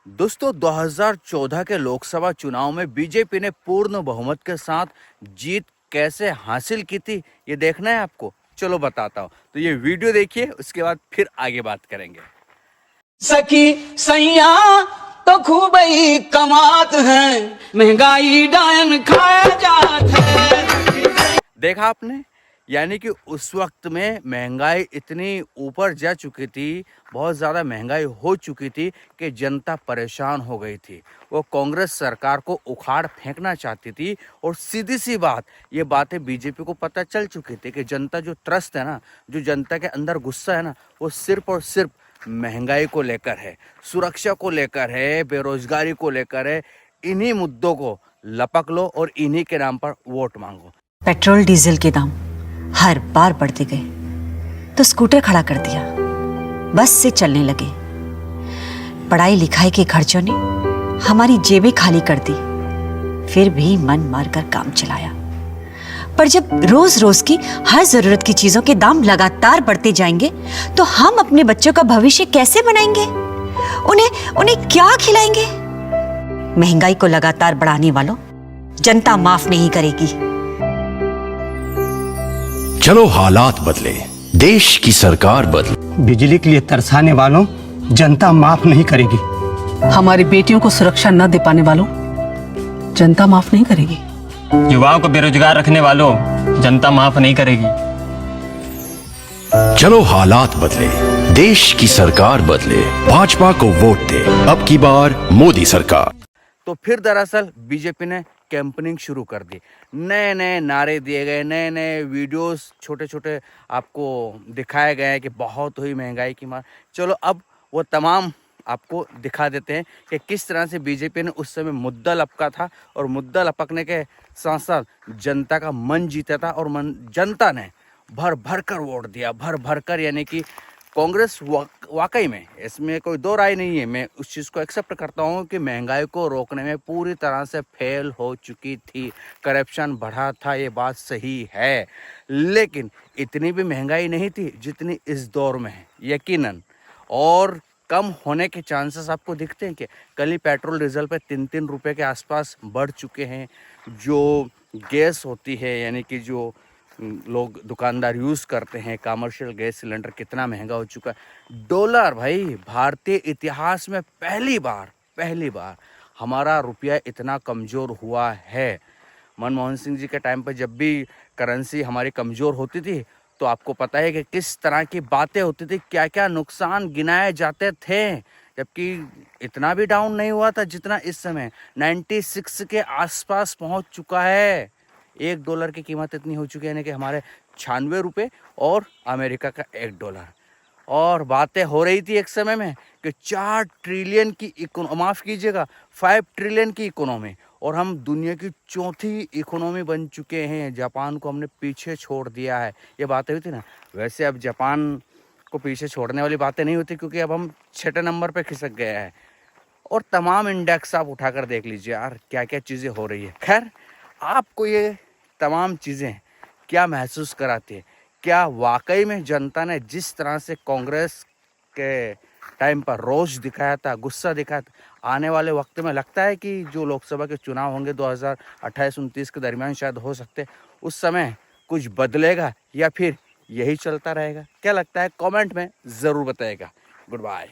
दोस्तों 2014 के लोकसभा चुनाव में बीजेपी ने पूर्ण बहुमत के साथ जीत कैसे हासिल की थी, ये देखना है आपको। चलो बताता हूँ, तो ये वीडियो देखिए, उसके बाद फिर आगे बात करेंगे। सखी सैया तो खूब ही कमात है, महंगाई डायन खाया जात है। देखा आपने, यानी कि उस वक्त में महंगाई इतनी ऊपर जा चुकी थी, बहुत ज़्यादा महंगाई हो चुकी थी कि जनता परेशान हो गई थी। वो कांग्रेस सरकार को उखाड़ फेंकना चाहती थी। और सीधी सी बात, ये बातें बीजेपी को पता चल चुकी थी कि जनता जो त्रस्त है ना, जो जनता के अंदर गुस्सा है ना, वो सिर्फ और सिर्फ महंगाई को लेकर है, सुरक्षा को लेकर है, बेरोजगारी को लेकर है। इन्हीं मुद्दों को लपक लो और इन्हीं के नाम पर वोट मांगो। पेट्रोल डीजल के दाम हर बार बढ़ते गए तो स्कूटर खड़ा कर दिया, बस से चलने लगे। पढ़ाई लिखाई के खर्चों ने हमारी जेबें खाली कर दी, फिर भी मन मारकर काम चलाया। पर जब रोज रोज की हर जरूरत की चीजों के दाम लगातार बढ़ते जाएंगे तो हम अपने बच्चों का भविष्य कैसे बनाएंगे? उन्हें क्या खिलाएंगे? महंगाई को लगातार बढ़ाने वालों, जनता माफ नहीं करेगी। चलो हालात बदले, देश की सरकार बदले। बिजली के लिए तरसाने वालों, जनता माफ नहीं करेगी। हमारी बेटियों को सुरक्षा न दे पाने वालों, जनता माफ नहीं करेगी। युवाओं को बेरोजगार रखने वालों, जनता माफ नहीं करेगी। चलो हालात बदले, देश की सरकार बदले। भाजपा को वोट दे, अब की बार मोदी सरकार। तो फिर दरअसल बीजेपी ने कैंपेनिंग शुरू कर दी। नए नए नारे दिए गए, नए नए वीडियोस छोटे छोटे आपको दिखाए गए हैं कि बहुत हुई महंगाई की मार। चलो अब वो तमाम आपको दिखा देते हैं कि किस तरह से बीजेपी ने उस समय मुद्दा लपका था, और मुद्दा लपकने के साथ साथ जनता का मन जीता था। और जनता ने भर भर कर वोट दिया, भर भर कर, यानी कि कांग्रेस वाकई में, इसमें कोई दो राय नहीं है, मैं उस चीज़ को एक्सेप्ट करता हूँ कि महंगाई को रोकने में पूरी तरह से फेल हो चुकी थी। करप्शन बढ़ा था, ये बात सही है, लेकिन इतनी भी महंगाई नहीं थी जितनी इस दौर में है, यकीनन। और कम होने के चांसेस आपको दिखते हैं कि कल ही पेट्रोल डीजल पे 3-3 रुपए के आसपास बढ़ चुके हैं। जो गैस होती है, यानी कि जो लोग दुकानदार यूज़ करते हैं, कमर्शियल गैस सिलेंडर कितना महंगा हो चुका है। डॉलर, भाई भारतीय इतिहास में पहली बार हमारा रुपया इतना कमज़ोर हुआ है। मनमोहन सिंह जी के टाइम पर जब भी करेंसी हमारी कमज़ोर होती थी, तो आपको पता है कि किस तरह की बातें होती थी, क्या क्या नुकसान गिनाए जाते थे। जबकि इतना भी डाउन नहीं हुआ था जितना इस समय 96 के आसपास पहुंच चुका है। $1 की कीमत इतनी हो चुकी है, यानी कि हमारे 96 रुपये और अमेरिका का $1। और बातें हो रही थी एक समय में कि 4 ट्रिलियन की माफ़ कीजिएगा 5 ट्रिलियन की इकोनॉमी, और हम दुनिया की चौथी इकोनॉमी बन चुके हैं। जापान को हमने पीछे छोड़ दिया है, ये बातें हुई थी ना। वैसे अब जापान को पीछे छोड़ने वाली बातें नहीं होती, क्योंकि अब हम 6ठे नंबर पे खिसक गए हैं। और तमाम इंडेक्स आप उठाकर देख लीजिए यार, क्या क्या चीज़ें हो रही है। खैर, आपको ये तमाम चीज़ें क्या महसूस कराती है? क्या वाकई में जनता ने जिस तरह से कांग्रेस के टाइम पर रोष दिखाया था, गुस्सा दिखाया था, आने वाले वक्त में लगता है कि जो लोकसभा के चुनाव होंगे 2028-29 के दरमियान शायद हो सकते, उस समय कुछ बदलेगा या फिर यही चलता रहेगा? क्या लगता है? कमेंट में ज़रूर बताइएगा। Good bye.